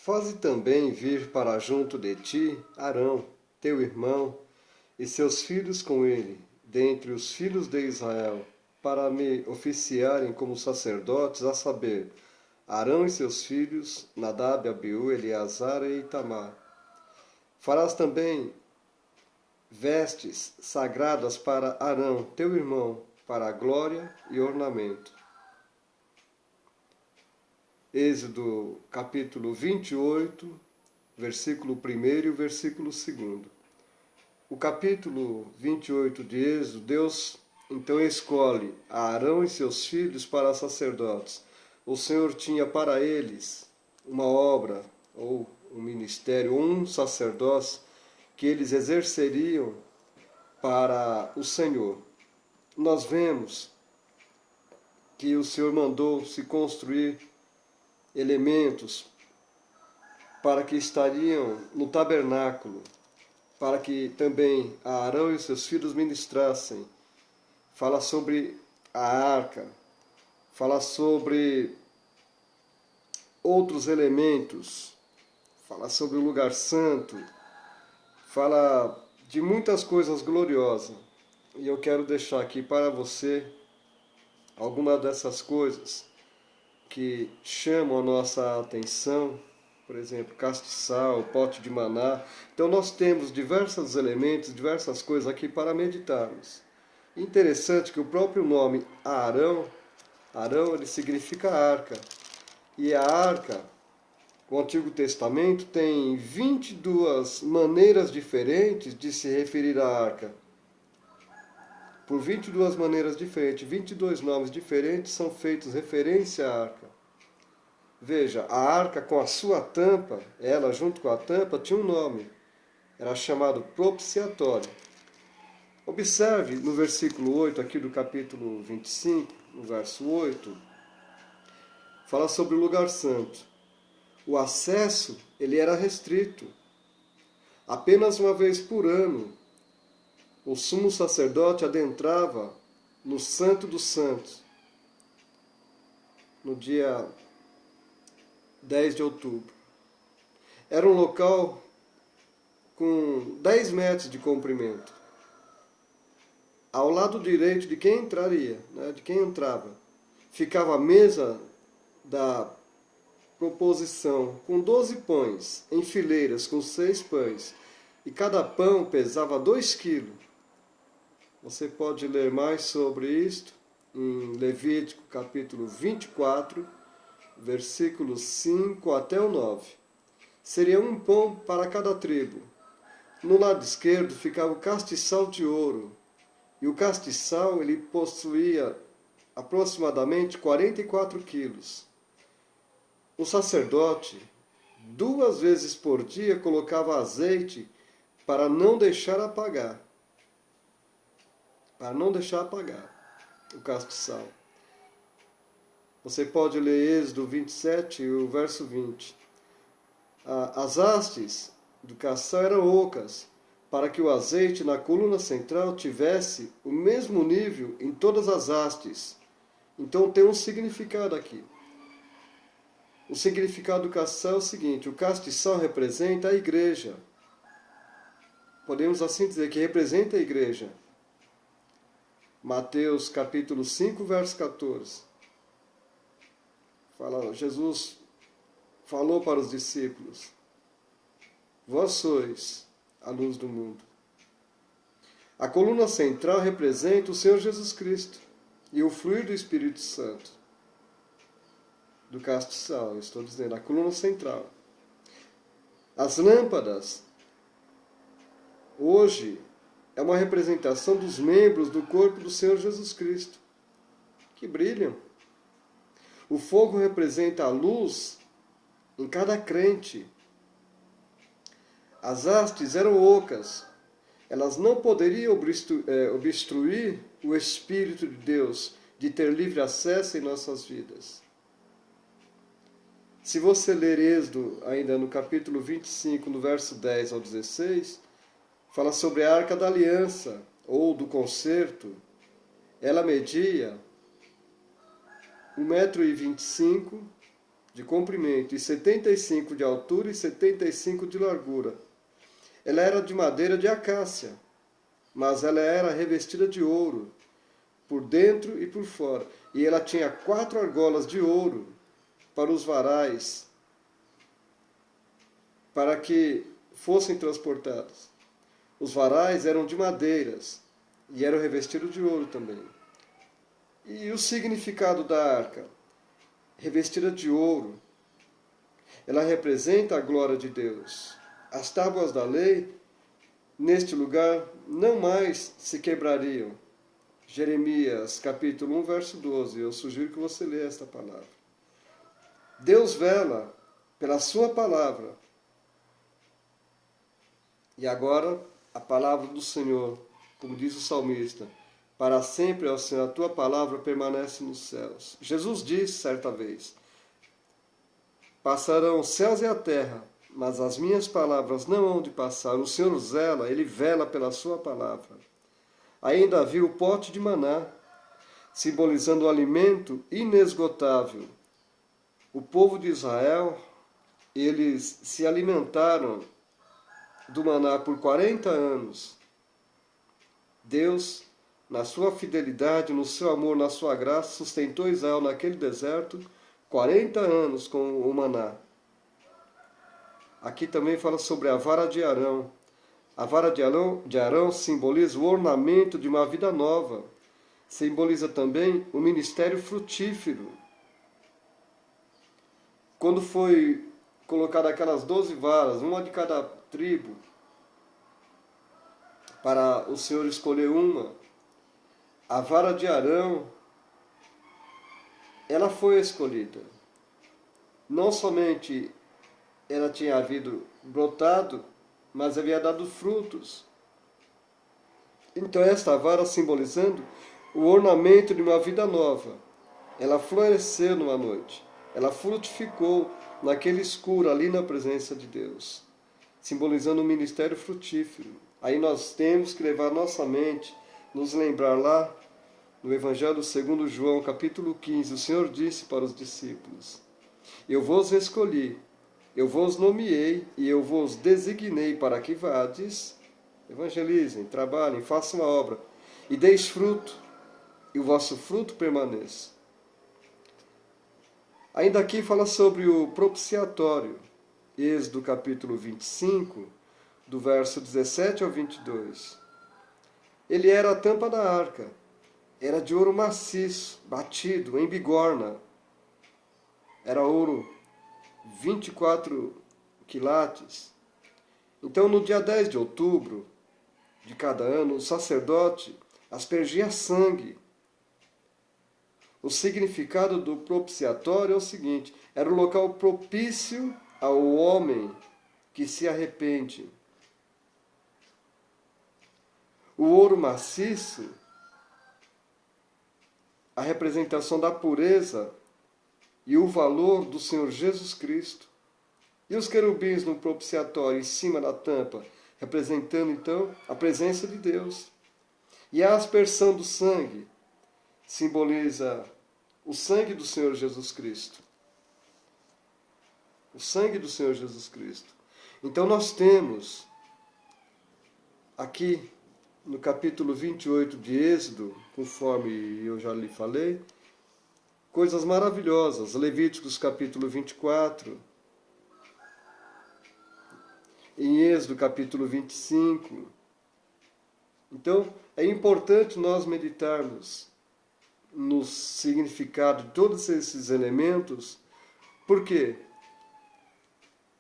Faze também vir para junto de ti Arão, teu irmão, e seus filhos com ele, dentre os filhos de Israel, para me oficiarem como sacerdotes, a saber, Arão e seus filhos, Nadab, Abiú, Eleazar e Itamar. Farás também vestes sagradas para Arão, teu irmão, para a glória e ornamento. Êxodo capítulo 28, versículo 1 e o versículo 2. O capítulo 28 de Êxodo, Deus então escolhe Arão e seus filhos para sacerdotes. O Senhor tinha para eles uma obra, ou um ministério, ou um sacerdócio, que eles exerceriam para o Senhor. Nós vemos que o Senhor mandou se construir elementos para que estariam no tabernáculo, para que também Arão e seus filhos ministrassem. Fala sobre a arca, fala sobre outros elementos, fala sobre o lugar santo, fala de muitas coisas gloriosas. E eu quero deixar aqui para você algumas dessas coisas que chamam a nossa atenção, por exemplo, castiçal, pote de maná. Então nós temos diversos elementos, diversas coisas aqui para meditarmos. Interessante que o próprio nome Arão ele significa arca. E a arca, o Antigo Testamento tem 22 maneiras diferentes de se referir à arca. Por 22 maneiras diferentes, 22 nomes diferentes são feitos referência à arca. Veja, a arca com a sua tampa, ela junto com a tampa tinha um nome. Era chamado propiciatório. Observe no versículo 8 aqui do capítulo 25, no verso 8, fala sobre o lugar santo. O acesso, ele era restrito. Apenas uma vez por ano, o sumo sacerdote adentrava no Santo dos Santos, no dia 10 de outubro. Era um local com 10 metros de comprimento. Ao lado direito de quem entraria, de quem entrava, ficava a mesa da proposição, com 12 pães, em fileiras, com 6 pães. E cada pão pesava 2 quilos. Você pode ler mais sobre isto em Levítico capítulo 24, versículos 5 até o 9. Seria um pão para cada tribo. No lado esquerdo ficava o castiçal de ouro. E o castiçal ele possuía aproximadamente 44 quilos. O sacerdote, 2 vezes por dia, colocava azeite para não deixar apagar. Para não deixar apagar o castiçal. Você pode ler Êxodo 27, o verso 20. As hastes do castiçal eram ocas, para que o azeite na coluna central tivesse o mesmo nível em todas as hastes. Então tem um significado aqui. O significado do castiçal é o seguinte: o castiçal representa a igreja. Podemos assim dizer que representa a igreja. Mateus capítulo 5, verso 14. Jesus falou para os discípulos: vós sois a luz do mundo. A coluna central representa o Senhor Jesus Cristo e o fluir do Espírito Santo. Do castiçal, estou dizendo, a coluna central. As lâmpadas, hoje, é uma representação dos membros do corpo do Senhor Jesus Cristo, que brilham. O fogo representa a luz em cada crente. As hastes eram ocas. Elas não poderiam obstruir o Espírito de Deus de ter livre acesso em nossas vidas. Se você ler Êxodo, ainda no capítulo 25, no verso 10 ao 16, fala sobre a Arca da Aliança, ou do concerto. Ela media 1,25 m de comprimento, e 75 de altura e 75 de largura. Ela era de madeira de acácia, mas ela era revestida de ouro, por dentro e por fora. E ela tinha 4 argolas de ouro para os varais, para que fossem transportados. Os varais eram de madeiras e eram revestidos de ouro também. E o significado da arca? Revestida de ouro, ela representa a glória de Deus. As tábuas da lei, neste lugar, não mais se quebrariam. Jeremias, capítulo 1, verso 12. Eu sugiro que você leia esta palavra. Deus vela pela sua palavra. E agora, a palavra do Senhor, como diz o salmista, para sempre, ó Senhor, a tua palavra permanece nos céus. Jesus disse certa vez, passarão os céus e a terra, mas as minhas palavras não hão de passar. O Senhor zela, Ele vela pela sua palavra. Ainda havia o pote de maná, simbolizando o alimento inesgotável. O povo de Israel, eles se alimentaram do maná por 40 anos. Deus, na sua fidelidade, no seu amor, na sua graça, sustentou Israel naquele deserto 40 anos com o maná. Aqui também fala sobre a vara de Arão. A vara de Arão simboliza o ornamento de uma vida nova. Simboliza também o ministério frutífero. Quando foi colocada aquelas 12 varas, uma de cada tribo, para o Senhor escolher uma, a vara de Arão, ela foi escolhida. Não somente ela tinha havido brotado, mas havia dado frutos. Então esta vara simbolizando o ornamento de uma vida nova. Ela floresceu numa noite. Ela frutificou naquele escuro, ali na presença de Deus. Simbolizando o ministério frutífero. Aí nós temos que levar nossa mente, nos lembrar lá no Evangelho segundo João, capítulo 15, o Senhor disse para os discípulos, eu vos escolhi, eu vos nomeei e eu vos designei para que vades, evangelizem, trabalhem, façam a obra e deis fruto, e o vosso fruto permaneça. Ainda aqui fala sobre o propiciatório, Êxodo capítulo 25, do verso 17 ao 22. Ele era a tampa da arca, era de ouro maciço, batido em bigorna. Era ouro 24 quilates. Então, no dia 10 de outubro de cada ano, o sacerdote aspergia sangue. O significado do propiciatório é o seguinte, era o local propício ao homem que se arrepende. O ouro maciço, a representação da pureza e o valor do Senhor Jesus Cristo. E os querubins no propiciatório em cima da tampa, representando então a presença de Deus. E a aspersão do sangue simboliza o sangue do Senhor Jesus Cristo. O sangue do Senhor Jesus Cristo. Então nós temos aqui no capítulo 28 de Êxodo, conforme eu já lhe falei, coisas maravilhosas. Levíticos capítulo 24, em Êxodo capítulo 25. Então, é importante nós meditarmos no significado de todos esses elementos, porque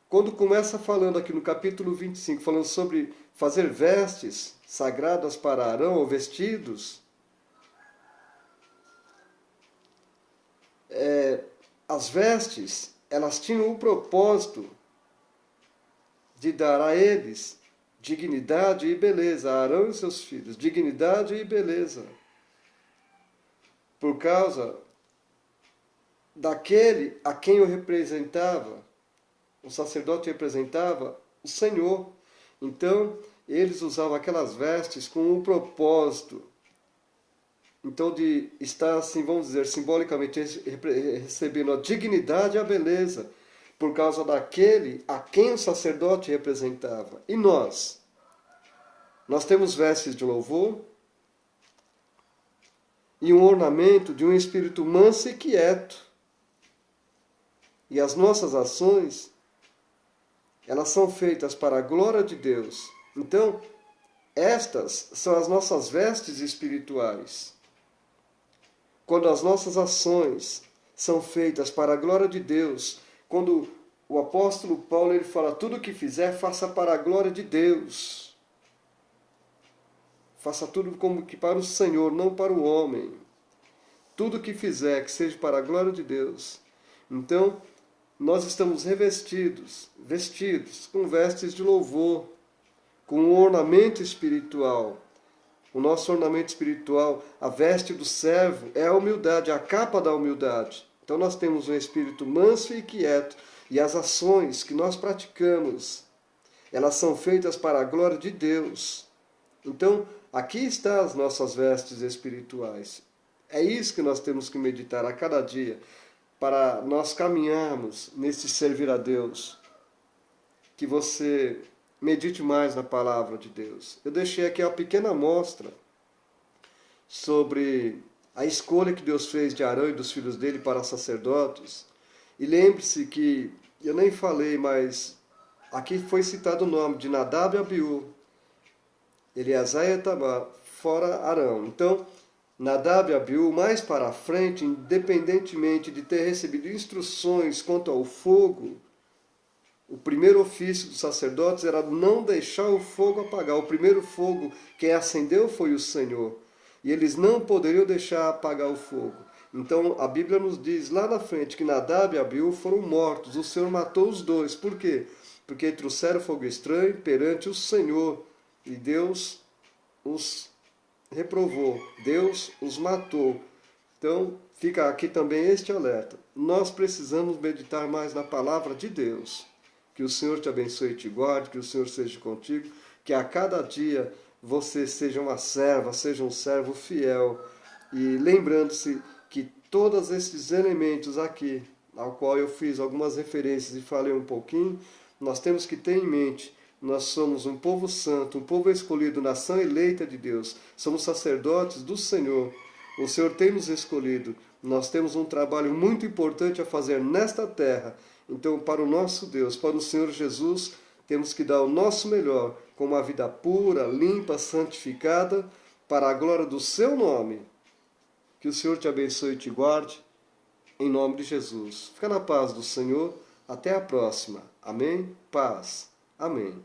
quando começa falando aqui no capítulo 25, falando sobre fazer vestes sagradas para Arão, ou vestidos, as vestes, elas tinham o propósito de dar a eles dignidade e beleza, a Arão e seus filhos, dignidade e beleza, por causa daquele a quem eu representava, o sacerdote representava o Senhor. Então, eles usavam aquelas vestes com um propósito Então, de estar, assim, vamos dizer, simbolicamente recebendo a dignidade e a beleza, por causa daquele a quem o sacerdote representava. E nós? Nós temos vestes de louvor e um ornamento de um espírito manso e quieto. E as nossas ações, elas são feitas para a glória de Deus. Então, estas são as nossas vestes espirituais. Quando as nossas ações são feitas para a glória de Deus, quando o apóstolo Paulo ele fala, tudo o que fizer, faça para a glória de Deus. Faça tudo como que para o Senhor, não para o homem. Tudo o que fizer, que seja para a glória de Deus. Então, nós estamos vestidos com vestes de louvor, com um ornamento espiritual. O nosso ornamento espiritual, a veste do servo, é a humildade, a capa da humildade. Então nós temos um espírito manso e quieto, e as ações que nós praticamos, elas são feitas para a glória de Deus. Então, aqui estão as nossas vestes espirituais. É isso que nós temos que meditar a cada dia, para nós caminharmos nesse servir a Deus. Que você medite mais na palavra de Deus. Eu deixei aqui uma pequena amostra sobre a escolha que Deus fez de Arão e dos filhos dele para sacerdotes. E lembre-se que, eu nem falei, mas aqui foi citado o nome de Nadab e Abiú, Eleazar e Itamar, fora Arão. Então, Nadab e Abiú, mais para frente, independentemente de ter recebido instruções quanto ao fogo, o primeiro ofício dos sacerdotes era não deixar o fogo apagar. O primeiro fogo, quem acendeu foi o Senhor. E eles não poderiam deixar apagar o fogo. Então a Bíblia nos diz lá na frente que Nadab e Abiú foram mortos. O Senhor matou os dois. Por quê? Porque trouxeram fogo estranho perante o Senhor. E Deus os reprovou. Deus os matou. Então fica aqui também este alerta. Nós precisamos meditar mais na palavra de Deus. Que o Senhor te abençoe e te guarde, que o Senhor seja contigo, que a cada dia você seja uma serva, seja um servo fiel. E lembrando-se que todos esses elementos aqui, ao qual eu fiz algumas referências e falei um pouquinho, nós temos que ter em mente, nós somos um povo santo, um povo escolhido, nação eleita de Deus, somos sacerdotes do Senhor. O Senhor tem nos escolhido, nós temos um trabalho muito importante a fazer nesta terra. Então, para o nosso Deus, para o Senhor Jesus, temos que dar o nosso melhor, com uma vida pura, limpa, santificada, para a glória do seu nome. Que o Senhor te abençoe e te guarde, em nome de Jesus. Fica na paz do Senhor. Até a próxima. Amém? Paz. Amém.